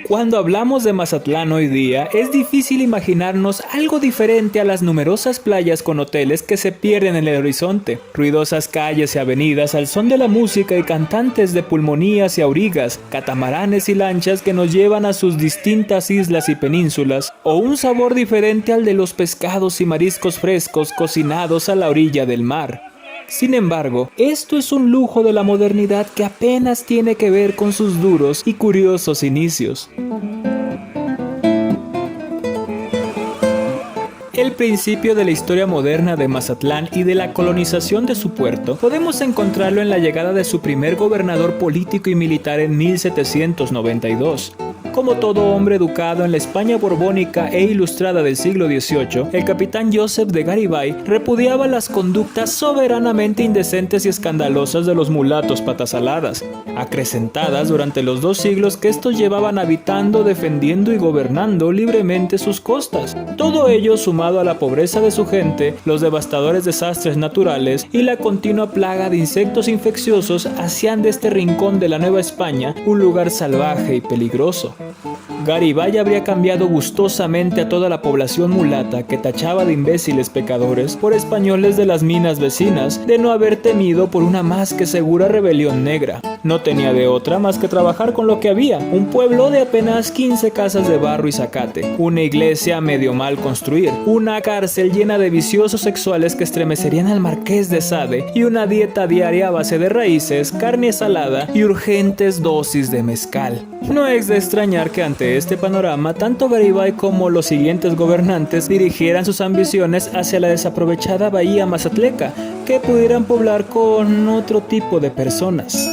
Cuando hablamos de Mazatlán hoy día, es difícil imaginarnos algo diferente a las numerosas playas con hoteles que se pierden en el horizonte, ruidosas calles y avenidas al son de la música y cantantes de pulmonías y aurigas, catamaranes y lanchas que nos llevan a sus distintas islas y penínsulas, o un sabor diferente al de los pescados y mariscos frescos cocinados a la orilla del mar. Sin embargo, esto es un lujo de la modernidad que apenas tiene que ver con sus duros y curiosos inicios. El principio de la historia moderna de Mazatlán y de la colonización de su puerto podemos encontrarlo en la llegada de su primer gobernador político y militar en 1792. Como todo hombre educado en la España borbónica e ilustrada del siglo XVIII, el capitán Joseph de Garibay repudiaba las conductas soberanamente indecentes y escandalosas de los mulatos patas aladas, acrecentadas durante los 2 siglos que estos llevaban habitando, defendiendo y gobernando libremente sus costas. Todo ello sumado a la pobreza de su gente, los devastadores desastres naturales y la continua plaga de insectos infecciosos hacían de este rincón de la Nueva España un lugar salvaje y peligroso. Garibay habría cambiado gustosamente a toda la población mulata que tachaba de imbéciles pecadores por españoles de las minas vecinas de no haber temido por una más que segura rebelión negra. No tenía de otra más que trabajar con lo que había, un pueblo de apenas 15 casas de barro y zacate, una iglesia medio mal construir, una cárcel llena de viciosos sexuales que estremecerían al marqués de Sade y una dieta diaria a base de raíces, carne salada y urgentes dosis de mezcal. No es de extrañar que ante este panorama, tanto Garibay como los siguientes gobernantes dirigieran sus ambiciones hacia la desaprovechada bahía mazatleca, que pudieran poblar con otro tipo de personas.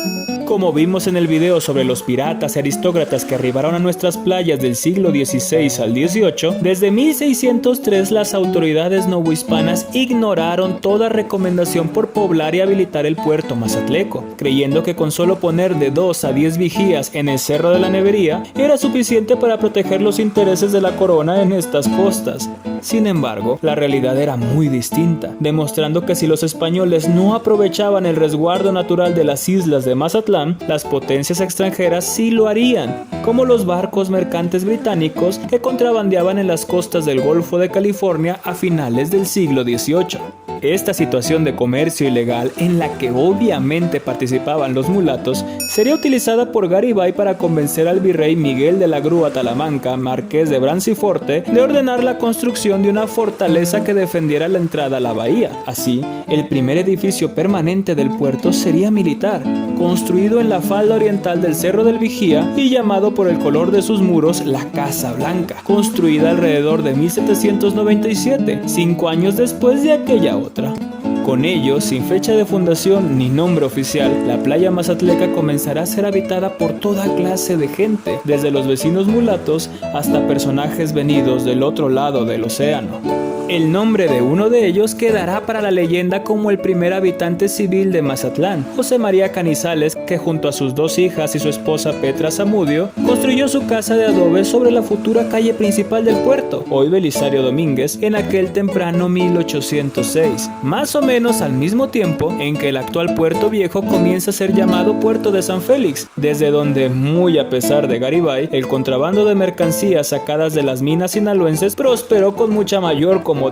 Como vimos en el video sobre los piratas y aristócratas que arribaron a nuestras playas del siglo XVI al XVIII, desde 1603 las autoridades novohispanas ignoraron toda recomendación por poblar y habilitar el puerto mazatleco, creyendo que con solo poner de 2 a 10 vigías en el Cerro de la Nevería era suficiente para proteger los intereses de la corona en estas costas. Sin embargo, la realidad era muy distinta, demostrando que si los españoles no aprovechaban el resguardo natural de las islas de Mazatlán, las potencias extranjeras sí lo harían, como los barcos mercantes británicos que contrabandeaban en las costas del Golfo de California a finales del siglo XVIII. Esta situación de comercio ilegal, en la que obviamente participaban los mulatos, sería utilizada por Garibay para convencer al virrey Miguel de la Grúa Talamanca, marqués de Branciforte, de ordenar la construcción de una fortaleza que defendiera la entrada a la bahía. Así, el primer edificio permanente del puerto sería militar, construido en la falda oriental del Cerro del Vigía y llamado por el color de sus muros la Casa Blanca, construida alrededor de 1797, 5 años después de aquella otra. Con ello, sin fecha de fundación ni nombre oficial, la playa mazatleca comenzará a ser habitada por toda clase de gente, desde los vecinos mulatos hasta personajes venidos del otro lado del océano. El nombre de uno de ellos quedará para la leyenda como el primer habitante civil de Mazatlán, José María Canizales, que junto a sus 2 hijas y su esposa Petra Zamudio, construyó su casa de adobe sobre la futura calle principal del puerto, hoy Belisario Domínguez, en aquel temprano 1806, más o menos al mismo tiempo en que el actual Puerto Viejo comienza a ser llamado Puerto de San Félix, desde donde, muy a pesar de Garibay, el contrabando de mercancías sacadas de las minas sinaloenses prosperó con mucha mayor comodidad,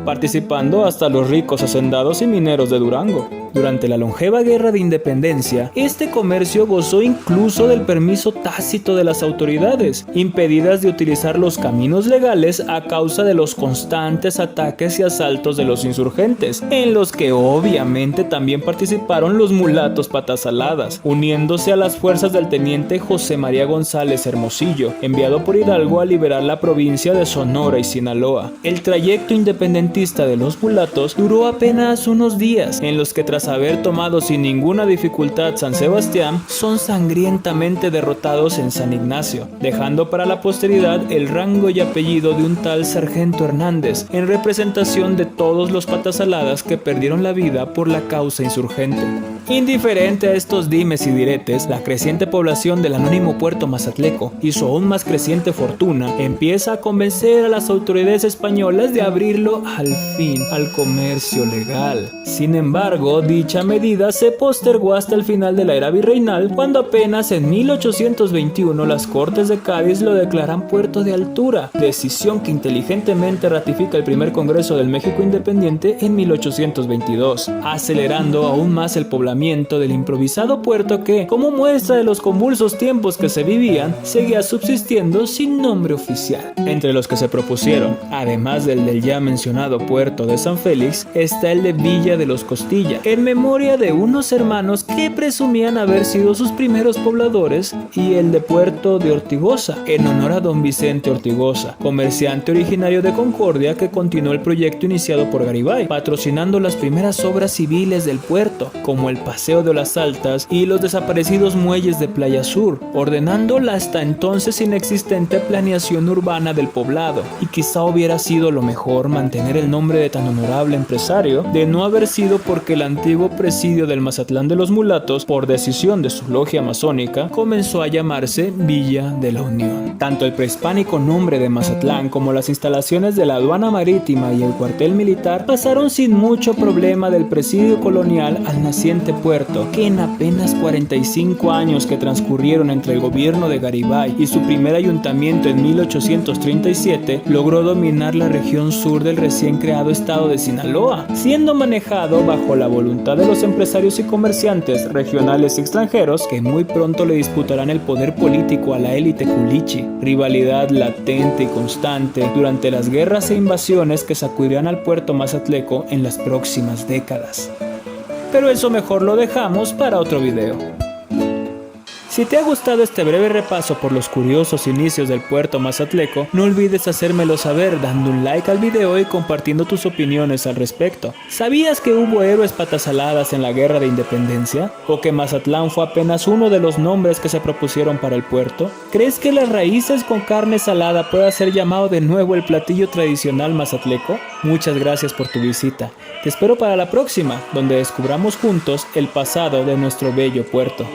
participando hasta los ricos hacendados y mineros de Durango. Durante la longeva Guerra de Independencia, este comercio gozó incluso del permiso tácito de las autoridades, impedidas de utilizar los caminos legales a causa de los constantes ataques y asaltos de los insurgentes, en los que obviamente también participaron los mulatos patas aladas, uniéndose a las fuerzas del teniente José María González Hermosillo, enviado por Hidalgo a liberar la provincia de Sonora y Sinaloa. El trayecto independentista de los mulatos duró apenas unos días, en los que tras haber tomado sin ninguna dificultad San Sebastián, son sangrientamente derrotados en San Ignacio, dejando para la posteridad el rango y apellido de un tal Sargento Hernández, en representación de todos los patas aladas que perdieron la vida por la causa insurgente. Indiferente a estos dimes y diretes, la creciente población del anónimo puerto mazatleco y su aún más creciente fortuna empieza a convencer a las autoridades españolas de abrirlo al fin al comercio legal. Sin embargo, dicha medida se postergó hasta el final de la era virreinal, cuando apenas en 1821 las Cortes de Cádiz lo declaran puerto de altura, decisión que inteligentemente ratifica el primer Congreso del México Independiente en 1822, acelerando aún más el poblamiento del improvisado puerto que, como muestra de los convulsos tiempos que se vivían, seguía subsistiendo sin nombre oficial. Entre los que se propusieron, además del ya mencionado puerto de San Félix, está el de Villa de los Costilla, en memoria de unos hermanos que presumían haber sido sus primeros pobladores, y el de Puerto de Ortigosa, en honor a don Vicente Ortigosa, comerciante originario de Concordia que continuó el proyecto iniciado por Garibay, patrocinando las primeras obras civiles del puerto, como el Paseo de las Altas y los desaparecidos muelles de Playa Sur, ordenando la hasta entonces inexistente planeación urbana del poblado. Y quizá hubiera sido lo mejor mantener el nombre de tan honorable empresario, de no haber sido porque el antiguo presidio del Mazatlán de los Mulatos, por decisión de su logia masónica, comenzó a llamarse Villa de la Unión. Tanto el prehispánico nombre de Mazatlán como las instalaciones de la aduana marítima y el cuartel militar pasaron sin mucho problema del presidio colonial al naciente puerto, que en apenas 45 años que transcurrieron entre el gobierno de Garibay y su primer ayuntamiento en 1837, logró dominar la región sur del recién creado estado de Sinaloa, siendo manejado bajo la voluntad de los empresarios y comerciantes regionales y extranjeros que muy pronto le disputarán el poder político a la élite culichi, rivalidad latente y constante durante las guerras e invasiones que sacudirán al puerto mazatleco en las próximas décadas. Pero eso mejor lo dejamos para otro video. Si te ha gustado este breve repaso por los curiosos inicios del puerto mazatleco, no olvides hacérmelo saber dando un like al video y compartiendo tus opiniones al respecto. ¿Sabías que hubo héroes patas aladas en la Guerra de Independencia? ¿O que Mazatlán fue apenas uno de los nombres que se propusieron para el puerto? ¿Crees que las raíces con carne salada pueda ser llamado de nuevo el platillo tradicional mazatleco? Muchas gracias por tu visita. Te espero para la próxima, donde descubramos juntos el pasado de nuestro bello puerto.